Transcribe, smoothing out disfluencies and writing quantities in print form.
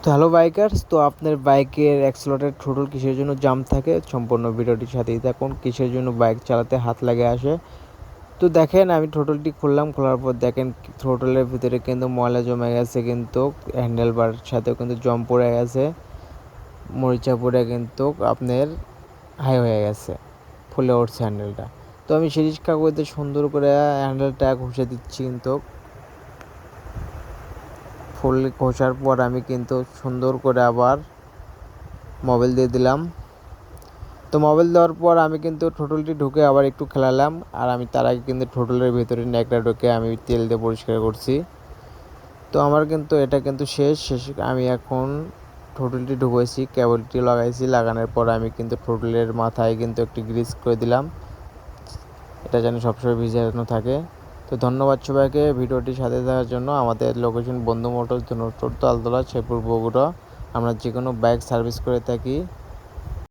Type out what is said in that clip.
তো hello bikers, তো আপনার বাইকের অ্যাক্সেলেটর থ্রোটল কিসের জন্য জাম থাকে? সম্পূর্ণ ভিডিওটির সাথেই থাকুন। কিসের জন্য বাইক চালাতে হাত লাগে আসে? তো দেখেন, আমি থ্রোটলটি খুললাম, খোলার পর দেখেন থ্রোটলের ভিতরে কিন্তু ময়লা জমে গেছে, কিন্তু হ্যান্ডেল বার সাথেও কিন্তু জম পড়ে গেছে, মরিচা পড়ে কিন্তু আপনার হাই হয়ে গেছে, ফুলে উঠছে হ্যান্ডেলটা। তো আমি সিরিজ কাগজে সুন্দর করে হ্যান্ডেলটা ঘষে দিচ্ছি, কিন্তু ফুল ঘষার পর আমি কিন্তু সুন্দর করে আবার মোবিল দিয়ে দিলাম। তো মোবিল দেওয়ার পর আমি কিন্তু থ্রোটলটি ঢুকে আবার একটু খেলালাম, আর আমি তার আগে কিন্তু থ্রোটলের ভিতরে ন্যাকড়া ঢুকে আমি তেল দিয়ে পরিষ্কার করছি। তো আমার কিন্তু এটা কিন্তু শেষ আমি এখন থ্রোটলটি ঢুকেছি, কেবলটি লাগাইছি, লাগানোর পর আমি কিন্তু থ্রোটলের মাথায় কিন্তু একটি গ্রিস করে দিলাম, এটা যেন সবসময় ভিজানো থাকে। তো ধন্যবাদ সবাইকে ভিডিওটির সাথে থাকার জন্য। আমাদের লোকেশন বন্ধু মোটরস, ধনুষ্টর, তালতলা, শেরপুর, বগুড়া। আমরা যে কোনো বাইক সার্ভিস করে থাকি।